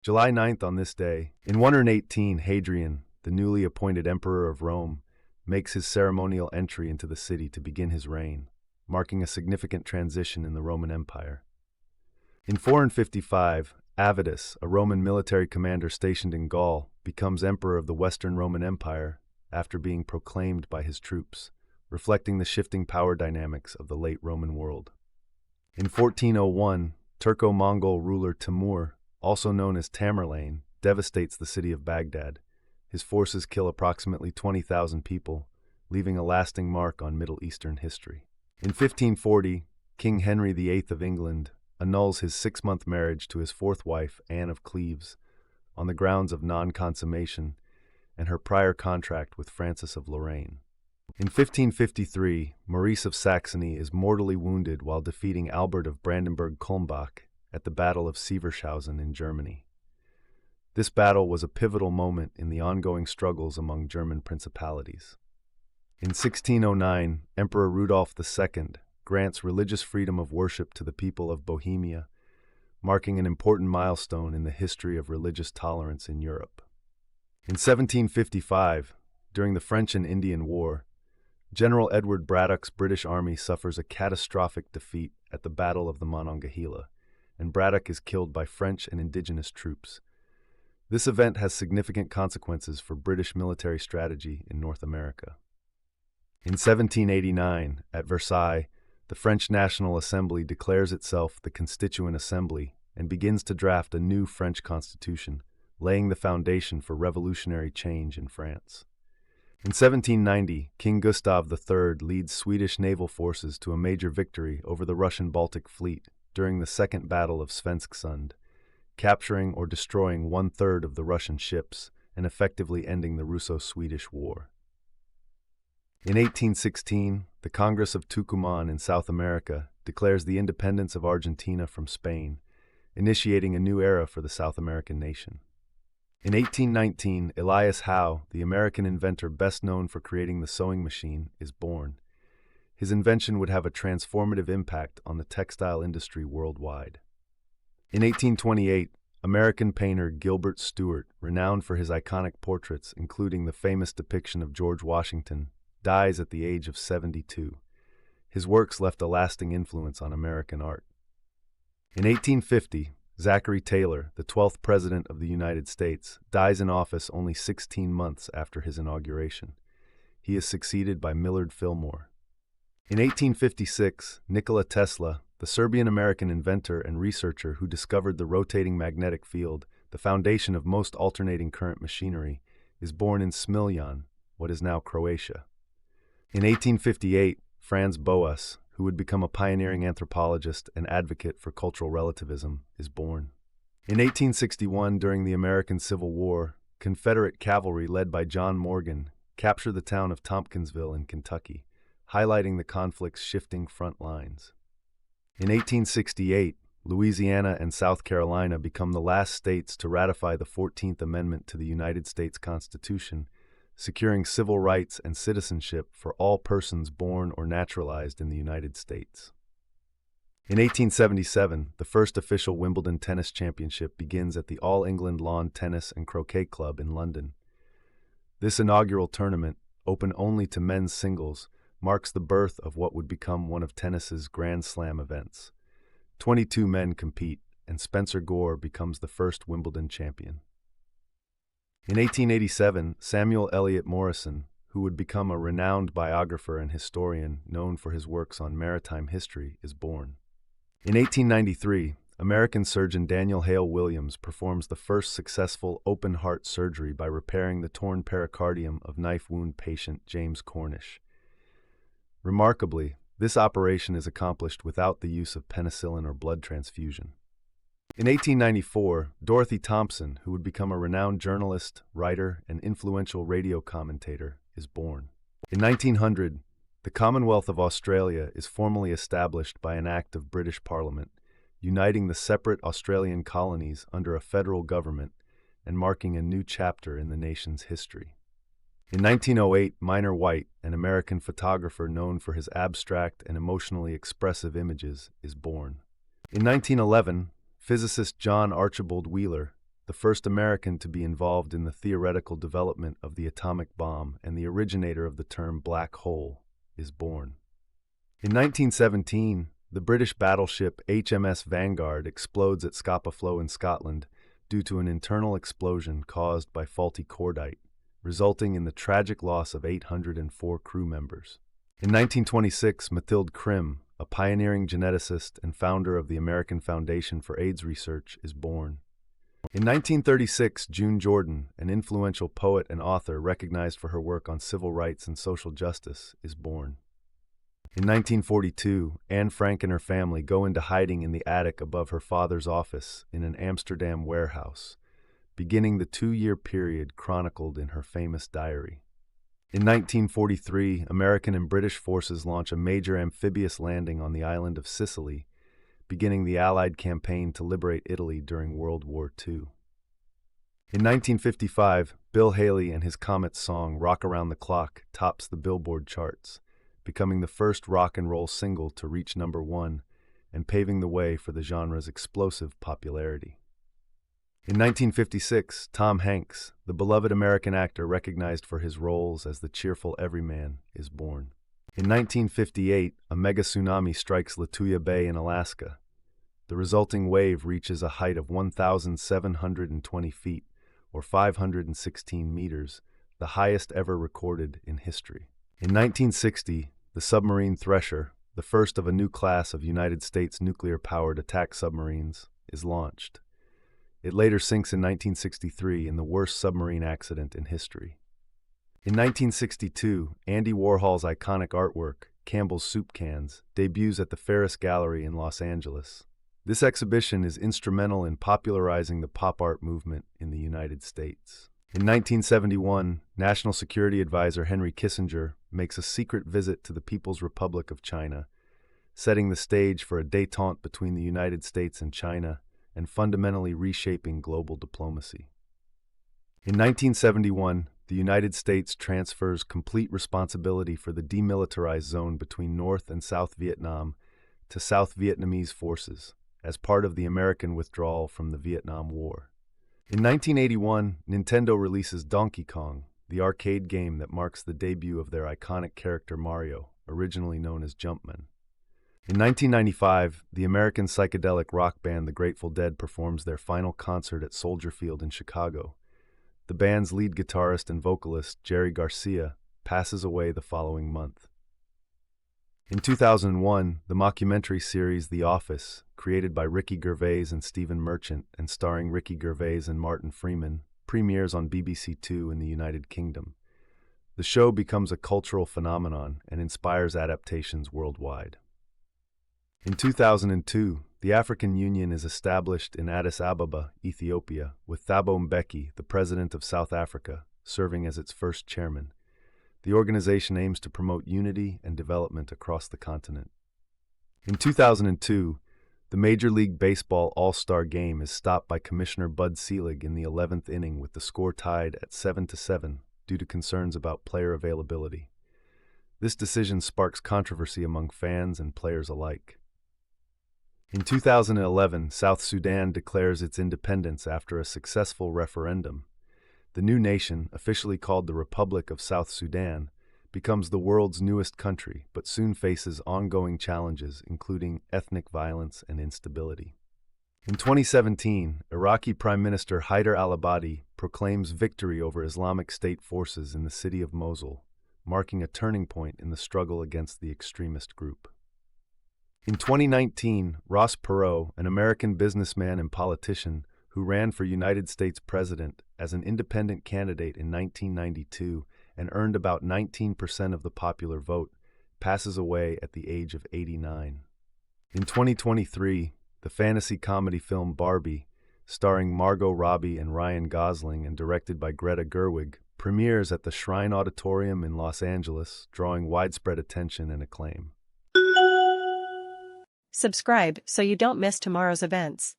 July 9th on this day, in 118, Hadrian, the newly appointed emperor of Rome, makes his ceremonial entry into the city to begin his reign, marking a significant transition in the Roman Empire. In 455, Avitus, a Roman military commander stationed in Gaul, becomes emperor of the Western Roman Empire after being proclaimed by his troops, reflecting the shifting power dynamics of the late Roman world. In 1401, Turco-Mongol ruler Timur, also known as Tamerlane, devastates the city of Baghdad. His forces kill approximately 20,000 people, leaving a lasting mark on Middle Eastern history. In 1540, King Henry VIII of England annuls his 6-month marriage to his fourth wife, Anne of Cleves, on the grounds of non-consummation and her prior contract with Francis of Lorraine. In 1553, Maurice of Saxony is mortally wounded while defeating Albert of Brandenburg-Kulmbach at the Battle of Sievershausen in Germany. This battle was a pivotal moment in the ongoing struggles among German principalities. In 1609, Emperor Rudolf II grants religious freedom of worship to the people of Bohemia, marking an important milestone in the history of religious tolerance in Europe. In 1755, during the French and Indian War, General Edward Braddock's British army suffers a catastrophic defeat at the Battle of the Monongahela, and Braddock is killed by French and indigenous troops. This event has significant consequences for British military strategy in North America. In 1789, at Versailles, the French National Assembly declares itself the Constituent Assembly and begins to draft a new French constitution, laying the foundation for revolutionary change in France. In 1790, King Gustav III leads Swedish naval forces to a major victory over the Russian Baltic Fleet during the Second Battle of Svensksund, capturing or destroying 1/3 of the Russian ships and effectively ending the Russo-Swedish War. In 1816, the Congress of Tucumán in South America declares the independence of Argentina from Spain, initiating a new era for the South American nation. In 1819, Elias Howe, the American inventor best known for creating the sewing machine, is born. His invention would have a transformative impact on the textile industry worldwide. In 1828, American painter Gilbert Stuart, renowned for his iconic portraits, including the famous depiction of George Washington, dies at the age of 72. His works left a lasting influence on American art. In 1850, Zachary Taylor, the 12th President of the United States, dies in office only 16 months after his inauguration. He is succeeded by Millard Fillmore. In 1856, Nikola Tesla, the Serbian-American inventor and researcher who discovered the rotating magnetic field, the foundation of most alternating current machinery, is born in Smiljan, what is now Croatia. In 1858, Franz Boas, who would become a pioneering anthropologist and advocate for cultural relativism, is born. In 1861, during the American Civil War, Confederate cavalry led by John Morgan captured the town of Tompkinsville in Kentucky, highlighting the conflict's shifting front lines. In 1868, Louisiana and South Carolina become the last states to ratify the 14th Amendment to the United States Constitution, securing civil rights and citizenship for all persons born or naturalized in the United States. In 1877, the first official Wimbledon tennis championship begins at the All England Lawn Tennis and Croquet Club in London. This inaugural tournament, open only to men's singles, marks the birth of what would become one of tennis's Grand Slam events. 22 men compete, and Spencer Gore becomes the first Wimbledon champion. In 1887, Samuel Eliot Morison, who would become a renowned biographer and historian known for his works on maritime history, is born. In 1893, American surgeon Daniel Hale Williams performs the first successful open-heart surgery by repairing the torn pericardium of knife wound patient James Cornish. Remarkably, this operation is accomplished without the use of penicillin or blood transfusion. In 1894, Dorothy Thompson, who would become a renowned journalist, writer, and influential radio commentator, is born. In 1900, the Commonwealth of Australia is formally established by an Act of British Parliament, uniting the separate Australian colonies under a federal government and marking a new chapter in the nation's history. In 1908, Minor White, an American photographer known for his abstract and emotionally expressive images, is born. In 1911, physicist John Archibald Wheeler, the first American to be involved in the theoretical development of the atomic bomb and the originator of the term black hole, is born. In 1917, the British battleship HMS Vanguard explodes at Scapa Flow in Scotland due to an internal explosion caused by faulty cordite, resulting in the tragic loss of 804 crew members. In 1926, Mathilde Krim, a pioneering geneticist and founder of the American Foundation for AIDS Research, is born. In 1936, June Jordan, an influential poet and author recognized for her work on civil rights and social justice, is born. In 1942, Anne Frank and her family go into hiding in the attic above her father's office in an Amsterdam warehouse, beginning the 2-year period chronicled in her famous diary. In 1943, American and British forces launch a major amphibious landing on the island of Sicily, beginning the Allied campaign to liberate Italy during World War II. In 1955, Bill Haley and his Comets song Rock Around the Clock tops the Billboard charts, becoming the first rock and roll single to reach number 1 and paving the way for the genre's explosive popularity. In 1956, Tom Hanks, the beloved American actor recognized for his roles as the cheerful everyman, is born. In 1958, a mega tsunami strikes Lituya Bay in Alaska. The resulting wave reaches a height of 1,720 feet, or 516 meters, the highest ever recorded in history. In 1960, the submarine Thresher, the first of a new class of United States nuclear-powered attack submarines, is launched. It later sinks in 1963 in the worst submarine accident in history. In 1962, Andy Warhol's iconic artwork, Campbell's Soup Cans, debuts at the Ferris Gallery in Los Angeles. This exhibition is instrumental in popularizing the pop art movement in the United States. In 1971, National Security Advisor Henry Kissinger makes a secret visit to the People's Republic of China, setting the stage for a détente between the United States and China and fundamentally reshaping global diplomacy. In 1971, the United States transfers complete responsibility for the demilitarized zone between North and South Vietnam to South Vietnamese forces as part of the American withdrawal from the Vietnam War. In 1981, Nintendo releases Donkey Kong, the arcade game that marks the debut of their iconic character Mario, originally known as Jumpman. In 1995, the American psychedelic rock band The Grateful Dead performs their final concert at Soldier Field in Chicago. The band's lead guitarist and vocalist, Jerry Garcia, passes away the following month. In 2001, the mockumentary series The Office, created by Ricky Gervais and Stephen Merchant and starring Ricky Gervais and Martin Freeman, premieres on BBC Two in the United Kingdom. The show becomes a cultural phenomenon and inspires adaptations worldwide. In 2002, the African Union is established in Addis Ababa, Ethiopia, with Thabo Mbeki, the President of South Africa, serving as its first chairman. The organization aims to promote unity and development across the continent. In 2002, the Major League Baseball All-Star Game is stopped by Commissioner Bud Selig in the 11th inning with the score tied at 7-7 due to concerns about player availability. This decision sparks controversy among fans and players alike. In 2011, South Sudan declares its independence after a successful referendum. The new nation, officially called the Republic of South Sudan, becomes the world's newest country, but soon faces ongoing challenges, including ethnic violence and instability. In 2017, Iraqi Prime Minister Haider al-Abadi proclaims victory over Islamic State forces in the city of Mosul, marking a turning point in the struggle against the extremist group. In 2019, Ross Perot, an American businessman and politician who ran for United States president as an independent candidate in 1992 and earned about 19% of the popular vote, passes away at the age of 89. In 2023, the fantasy comedy film Barbie, starring Margot Robbie and Ryan Gosling and directed by Greta Gerwig, premieres at the Shrine Auditorium in Los Angeles, drawing widespread attention and acclaim. Subscribe so you don't miss tomorrow's events.